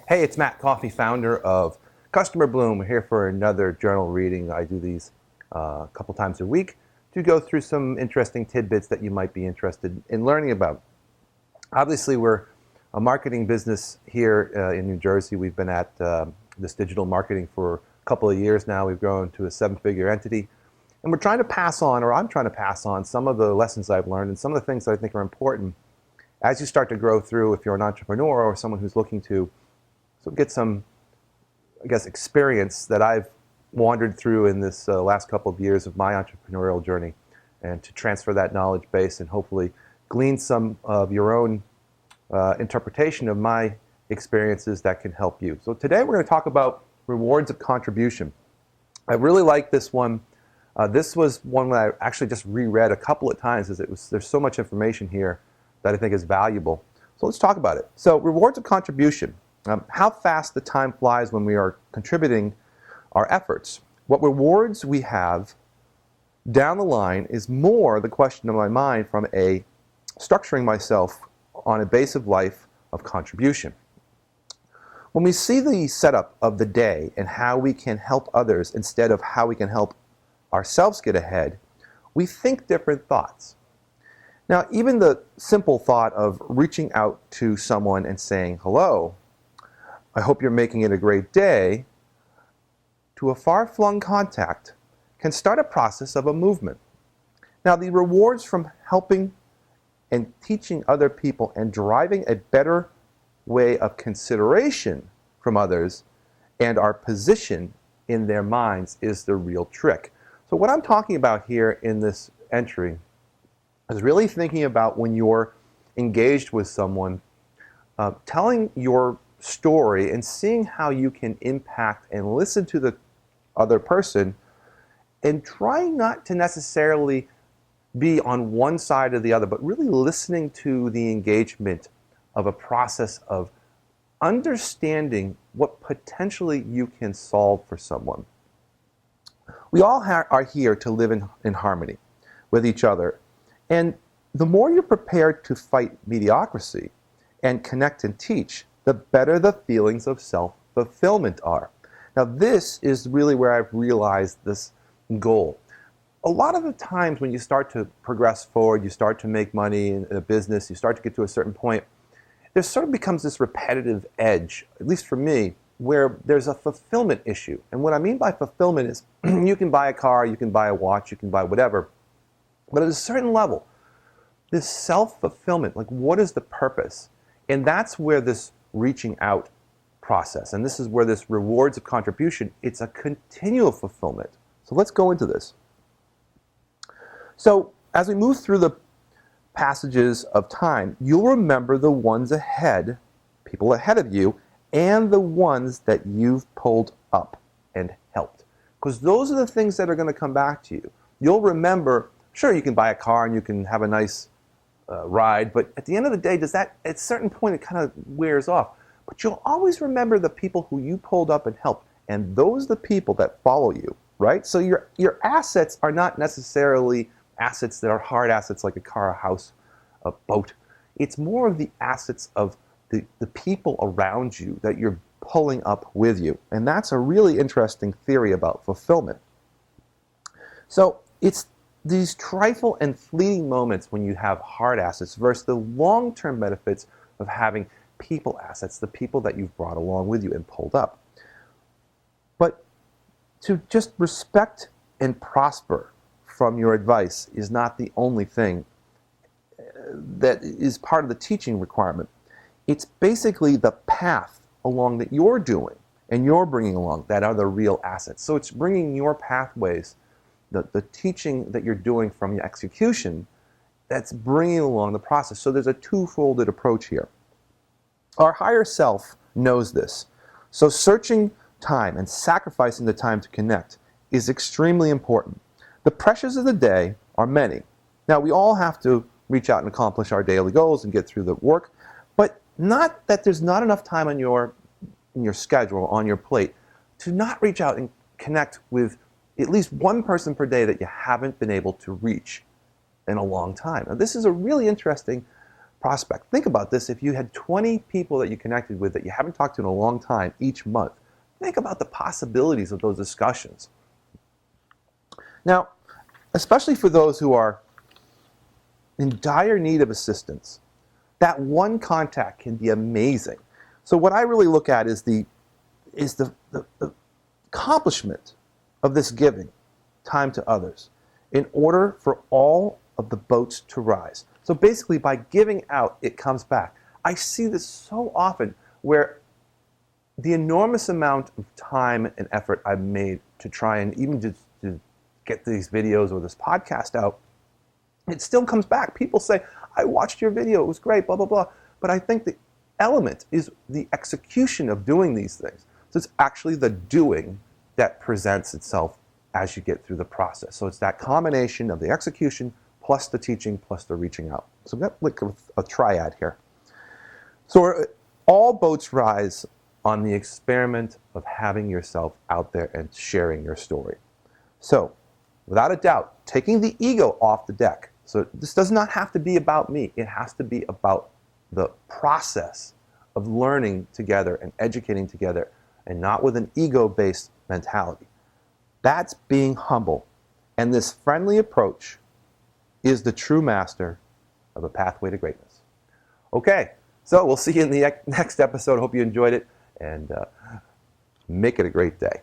Hey, it's Matt Coffy, founder of CustomerBloom. We're here for another journal reading. I do these a couple times a week to go through some interesting tidbits that you might be interested in learning about. Obviously, we're a marketing business here in New Jersey. We've been at this digital marketing for a couple of years now. We've grown to a 7-figure entity. And we're trying to pass on, or I'm trying to pass on, some of the lessons I've learned and some of the things that I think are important as you start to grow through, if you're an entrepreneur or someone who's looking to get some, experience that I've wandered through in this last couple of years of my entrepreneurial journey, and to transfer that knowledge base and hopefully glean some of your own interpretation of my experiences that can help you. So today we're going to talk about rewards of contribution. I really like this one. This was one that I actually just reread a couple of times, as there's so much information here that I think is valuable. So let's talk about it. So rewards of contribution. How fast the time flies when we are contributing our efforts. What rewards we have down the line is more the question in my mind from a structuring myself on a base of life of contribution. When we see the setup of the day and how we can help others instead of how we can help ourselves get ahead, we think different thoughts. Now, even the simple thought of reaching out to someone and saying, "Hello, I hope you're making it a great day," to a far-flung contact can start a process of a movement. Now, the rewards from helping and teaching other people and driving a better way of consideration from others and our position in their minds is the real trick. So what I'm talking about here in this entry is really thinking about when you're engaged with someone, telling your story and seeing how you can impact and listen to the other person, and trying not to necessarily be on one side or the other, but really listening to the engagement of a process of understanding what potentially you can solve for someone. We all are here to live in harmony with each other, and the more you're prepared to fight mediocrity and connect and teach, the better the feelings of self-fulfillment are. Now, this is really where I've realized this goal. A lot of the times when you start to progress forward, you start to make money in a business, you start to get to a certain point, there sort of becomes this repetitive edge, at least for me, where there's a fulfillment issue. And what I mean by fulfillment is you can buy a car, you can buy a watch, you can buy whatever, but at a certain level, this self-fulfillment, like what is the purpose? And that's where this reaching out process, and this is where this rewards of contribution, it's a continual fulfillment. So let's go into this. So as we move through the passages of time, you'll remember the ones ahead, people ahead of you, and the ones that you've pulled up and helped. Because those are the things that are going to come back to you. You'll remember, sure, you can buy a car and you can have a nice ride, but at the end of the day, at a certain point, it kind of wears off. But you'll always remember the people who you pulled up and helped, and those are the people that follow you, right? So your assets are not necessarily assets that are hard assets like a car, a house, a boat. It's more of the assets of the people around you that you're pulling up with you, and that's a really interesting theory about fulfillment. So it's these trifle and fleeting moments when you have hard assets versus the long-term benefits of having people assets, the people that you've brought along with you and pulled up. But to just respect and prosper from your advice is not the only thing that is part of the teaching requirement. It's basically the path along that you're doing and you're bringing along that are the real assets. So it's bringing your pathways, the teaching that you're doing from your execution, that's bringing along the process. So there's a two-folded approach here. Our higher self knows this. So searching time and sacrificing the time to connect is extremely important. The pressures of the day are many. Now, we all have to reach out and accomplish our daily goals and get through the work, but not that there's not enough time in your schedule, on your plate, to not reach out and connect with at least one person per day that you haven't been able to reach in a long time. Now, this is a really interesting prospect. Think about this. If you had 20 people that you connected with that you haven't talked to in a long time each month, think about the possibilities of those discussions. Now, especially for those who are in dire need of assistance, that one contact can be amazing. So what I really look at is the accomplishment of this giving time to others in order for all of the boats to rise. So basically, by giving out, it comes back. I see this so often where the enormous amount of time and effort I've made to try and even just to get these videos or this podcast out, it still comes back. People say, I watched your video, it was great, blah, blah, blah. But I think the element is the execution of doing these things. So it's actually the doing that presents itself as you get through the process. So it's that combination of the execution plus the teaching plus the reaching out. So we've got like a triad here. So all boats rise on the experiment of having yourself out there and sharing your story. So without a doubt, taking the ego off the deck. So this does not have to be about me. It has to be about the process of learning together and educating together, and not with an ego-based mentality. That's being humble. And this friendly approach is the true master of a pathway to greatness. Okay, so we'll see you in the next episode. Hope you enjoyed it, and make it a great day.